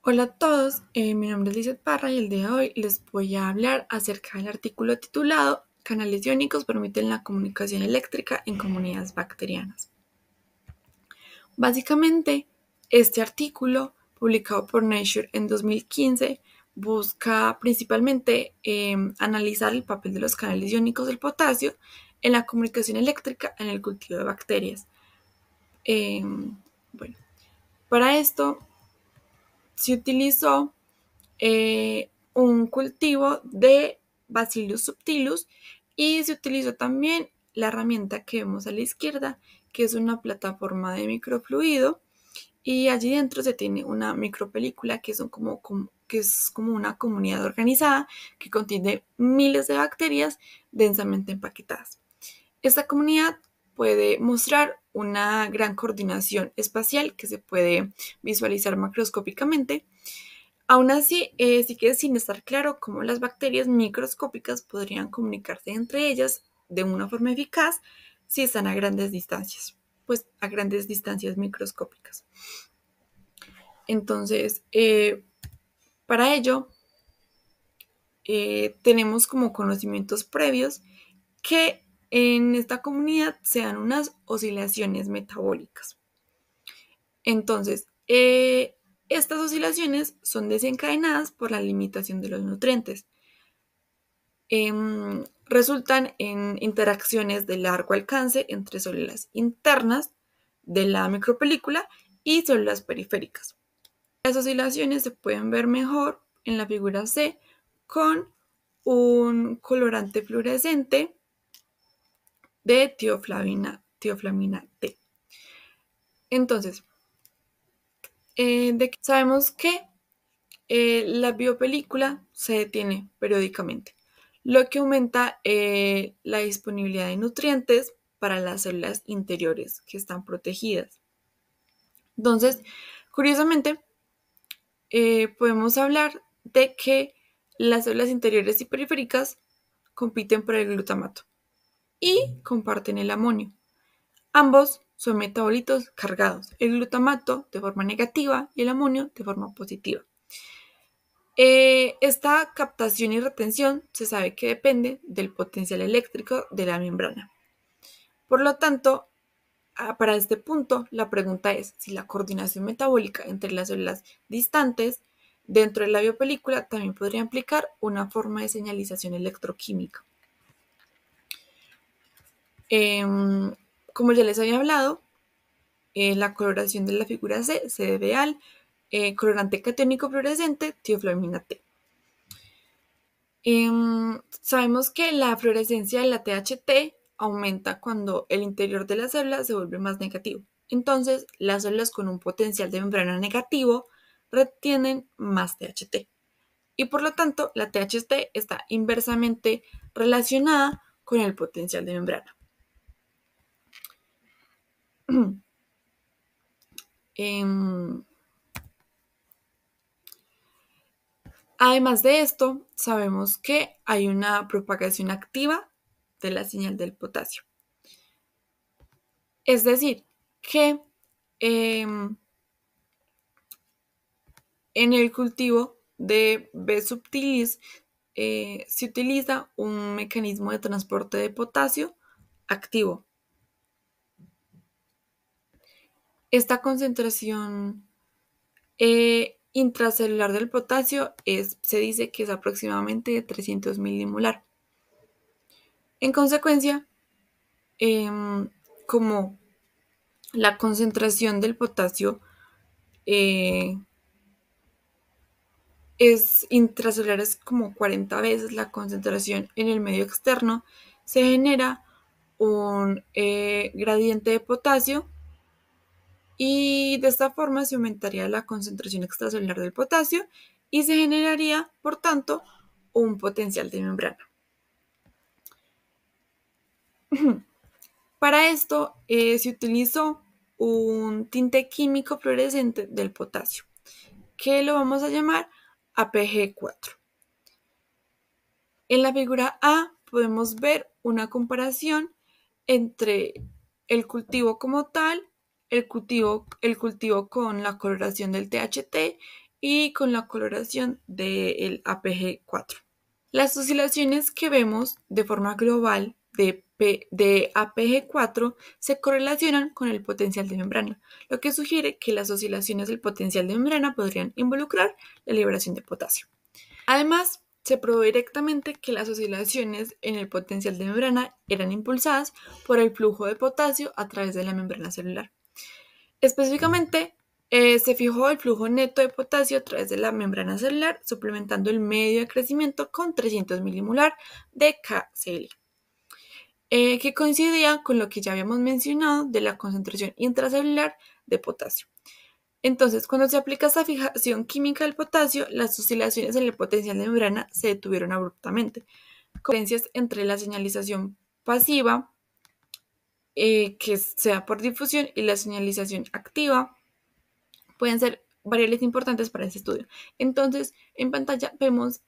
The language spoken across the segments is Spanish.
Hola a todos, mi nombre es Lizeth Parra y el día de hoy les voy a hablar acerca del artículo titulado Canales iónicos permiten la comunicación eléctrica en comunidades bacterianas. Básicamente, este artículo, publicado por Nature en 2015, busca principalmente analizar el papel de los canales iónicos del potasio en la comunicación eléctrica en el cultivo de bacterias. Eh, bueno, para esto se utilizó un cultivo de Bacillus subtilus y se utilizó también la herramienta que vemos a la izquierda, que es una plataforma de microfluido, y allí dentro se tiene una micropelícula que es como una comunidad organizada que contiene miles de bacterias densamente empaquetadas. Esta comunidad puede mostrar una gran coordinación espacial que se puede visualizar macroscópicamente. Aún así, sigue sin estar claro cómo las bacterias microscópicas podrían comunicarse entre ellas de una forma eficaz si están a grandes distancias, pues a grandes distancias microscópicas. Entonces, para ello, tenemos como conocimientos previos que en esta comunidad se dan unas oscilaciones metabólicas. Entonces, estas oscilaciones son desencadenadas por la limitación de los nutrientes. Resultan en interacciones de largo alcance entre células internas de la micropelícula y células periféricas. Las oscilaciones se pueden ver mejor en la figura C con un colorante fluorescente de tioflamina T. Entonces, sabemos que la biopelícula se detiene periódicamente, lo que aumenta la disponibilidad de nutrientes para las células interiores que están protegidas. Entonces, curiosamente, podemos hablar de que las células interiores y periféricas compiten por el glutamato y comparten el amonio. Ambos son metabolitos cargados, el glutamato de forma negativa y el amonio de forma positiva. Esta captación y retención se sabe que depende del potencial eléctrico de la membrana. Por lo tanto, para este punto, la pregunta es si la coordinación metabólica entre las células distantes dentro de la biopelícula también podría implicar una forma de señalización electroquímica. Como ya les había hablado, la coloración de la figura C se debe al colorante catiónico fluorescente tioflamina T. Sabemos que la fluorescencia de la THT aumenta cuando el interior de la célula se vuelve más negativo. Entonces, las células con un potencial de membrana negativo retienen más THT. Y por lo tanto, la THT está inversamente relacionada con el potencial de membrana. Además de esto, sabemos que hay una propagación activa de la señal del potasio. Es decir, que en el cultivo de B. subtilis se utiliza un mecanismo de transporte de potasio activo. Esta concentración intracelular del potasio se dice que es aproximadamente de 300 milimolar. En consecuencia, como la concentración del potasio eh, es intracelular, es como 40 veces la concentración en el medio externo, se genera un gradiente de potasio y de esta forma se aumentaría la concentración extracelular del potasio y se generaría, por tanto, un potencial de membrana. Para esto se utilizó un tinte químico fluorescente del potasio, que lo vamos a llamar APG4. En la figura A podemos ver una comparación entre el cultivo como tal, el cultivo con la coloración del THT y con la coloración del APG4. Las oscilaciones que vemos de forma global de APG4 se correlacionan con el potencial de membrana, lo que sugiere que las oscilaciones del potencial de membrana podrían involucrar la liberación de potasio. Además, se probó directamente que las oscilaciones en el potencial de membrana eran impulsadas por el flujo de potasio a través de la membrana celular. Específicamente, se fijó el flujo neto de potasio a través de la membrana celular, suplementando el medio de crecimiento con 300 milimolar de KCl, que coincidía con lo que ya habíamos mencionado de la concentración intracelular de potasio. Entonces, cuando se aplica esta fijación química del potasio, las oscilaciones en el potencial de membrana se detuvieron abruptamente. Diferencias entre la señalización pasiva, que sea por difusión, y la señalización activa pueden ser variables importantes para este estudio. Entonces, en pantalla vemos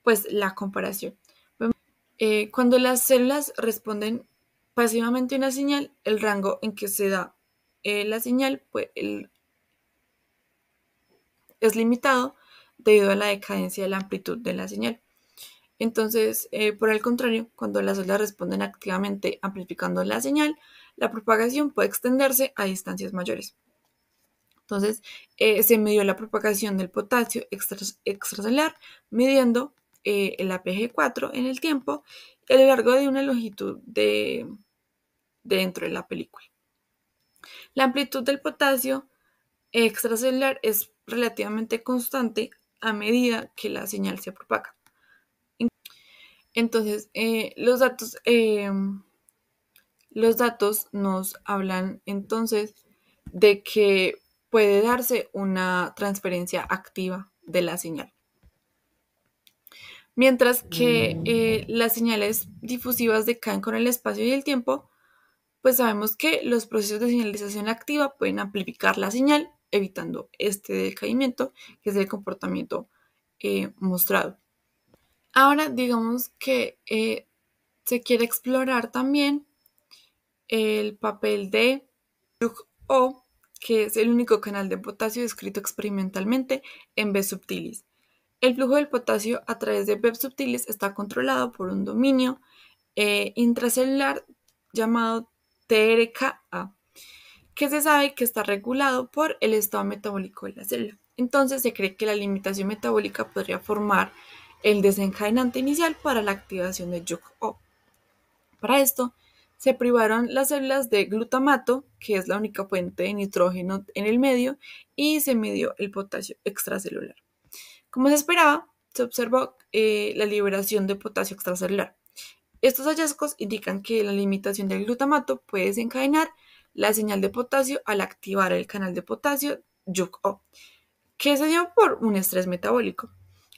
pues la comparación. Cuando las células responden pasivamente a una señal, el rango en que se da la señal pues, es limitado debido a la decadencia de la amplitud de la señal. Entonces, por el contrario, cuando las células responden activamente amplificando la señal, la propagación puede extenderse a distancias mayores. Entonces, se midió la propagación del potasio extracelular midiendo el APG4 en el tiempo y a lo largo de una longitud dentro de la película. La amplitud del potasio extracelular es relativamente constante a medida que la señal se propaga. Entonces, los datos nos hablan entonces de que puede darse una transferencia activa de la señal. Mientras que las señales difusivas decaen con el espacio y el tiempo, pues sabemos que los procesos de señalización activa pueden amplificar la señal, evitando este decaimiento, que es el comportamiento mostrado. Ahora, digamos que se quiere explorar también el papel de JUC-O, que es el único canal de potasio descrito experimentalmente en B subtilis. El flujo del potasio a través de B subtilis está controlado por un dominio intracelular llamado TRKA, que se sabe que está regulado por el estado metabólico de la célula. Entonces se cree que la limitación metabólica podría formar el desencadenante inicial para la activación de JUC-O. Para esto, se privaron las células de glutamato, que es la única fuente de nitrógeno en el medio, y se midió el potasio extracelular. Como se esperaba, se observó la liberación de potasio extracelular. Estos hallazgos indican que la limitación del glutamato puede desencadenar la señal de potasio al activar el canal de potasio JUC-O, que se dio por un estrés metabólico.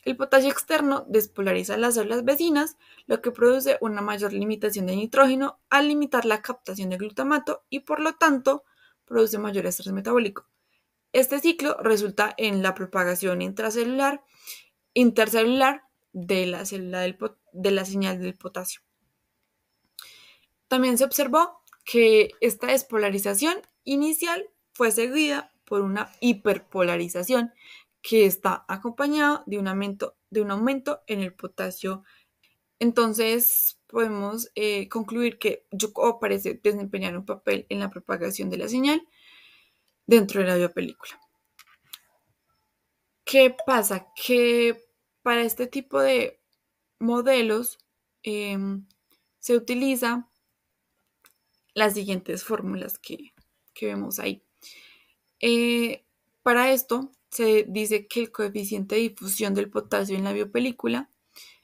El potasio externo despolariza las células vecinas, lo que produce una mayor limitación de nitrógeno al limitar la captación de glutamato y por lo tanto produce mayor estrés metabólico. Este ciclo resulta en la propagación intercelular de la señal del potasio. También se observó que esta despolarización inicial fue seguida por una hiperpolarización que está acompañado de un aumento en el potasio. Entonces podemos concluir que JUC-O parece desempeñar un papel en la propagación de la señal dentro de la biopelícula. ¿Qué pasa? Que para este tipo de modelos se utiliza las siguientes fórmulas que vemos ahí. Para esto se dice que el coeficiente de difusión del potasio en la biopelícula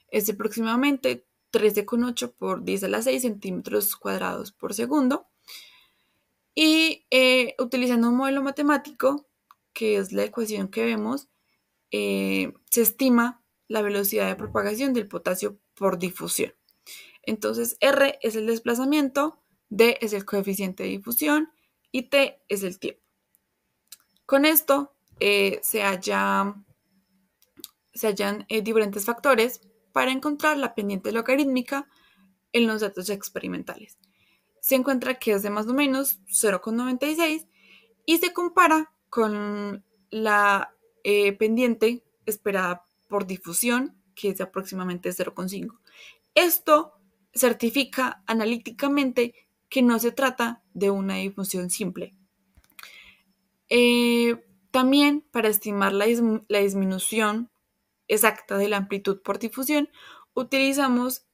es de aproximadamente 13,8 por 10 a la 6 centímetros cuadrados por segundo. Y utilizando un modelo matemático, que es la ecuación que vemos, se estima la velocidad de propagación del potasio por difusión. Entonces, R es el desplazamiento, D es el coeficiente de difusión y T es el tiempo. Con esto se hallan diferentes factores para encontrar la pendiente logarítmica en los datos experimentales. Se encuentra que es de más o menos 0,96 y se compara con la pendiente esperada por difusión, que es de aproximadamente 0,5. Esto certifica analíticamente que no se trata de una difusión simple. También para estimar la disminución exacta de la amplitud por difusión, utilizamos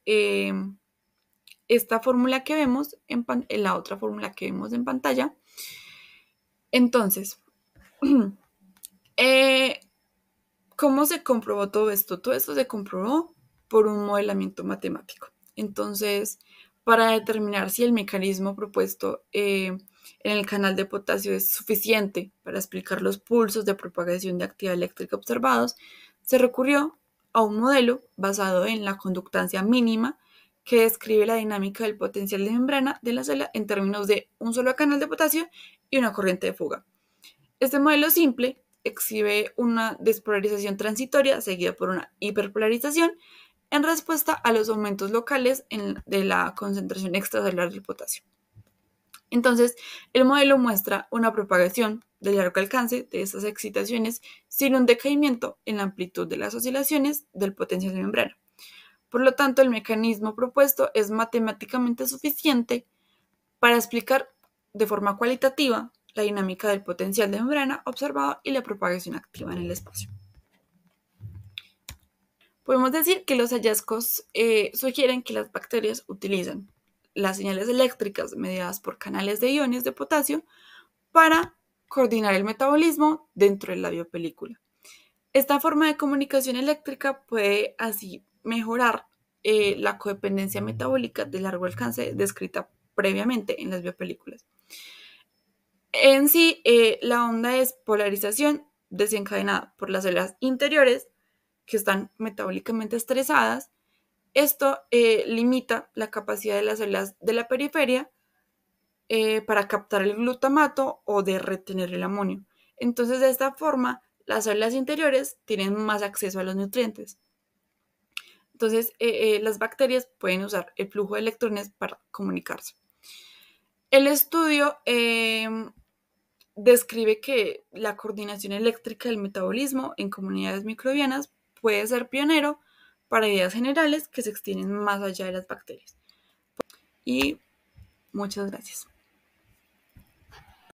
esta fórmula que vemos en la otra fórmula que vemos en pantalla. Entonces, ¿cómo se comprobó todo esto? Todo esto se comprobó por un modelamiento matemático. Entonces, para determinar si el mecanismo propuesto en el canal de potasio es suficiente para explicar los pulsos de propagación de actividad eléctrica observados, se recurrió a un modelo basado en la conductancia mínima que describe la dinámica del potencial de membrana de la célula en términos de un solo canal de potasio y una corriente de fuga. Este modelo simple exhibe una despolarización transitoria seguida por una hiperpolarización en respuesta a los aumentos locales de la concentración extracelular del potasio. Entonces, el modelo muestra una propagación de largo alcance de estas excitaciones sin un decaimiento en la amplitud de las oscilaciones del potencial de membrana. Por lo tanto, el mecanismo propuesto es matemáticamente suficiente para explicar de forma cualitativa la dinámica del potencial de membrana observado y la propagación activa en el espacio. Podemos decir que los hallazgos sugieren que las bacterias utilizan las señales eléctricas mediadas por canales de iones de potasio para coordinar el metabolismo dentro de la biopelícula. Esta forma de comunicación eléctrica puede así mejorar la codependencia metabólica de largo alcance descrita previamente en las biopelículas. En sí, la onda es polarización desencadenada por las células interiores que están metabólicamente estresadas. Esto limita la capacidad de las células de la periferia para captar el glutamato o de retener el amonio. Entonces, de esta forma, las células interiores tienen más acceso a los nutrientes. Entonces, las bacterias pueden usar el flujo de electrones para comunicarse. El estudio describe que la coordinación eléctrica del metabolismo en comunidades microbianas puede ser pionero para ideas generales que se extienden más allá de las bacterias. Y muchas gracias.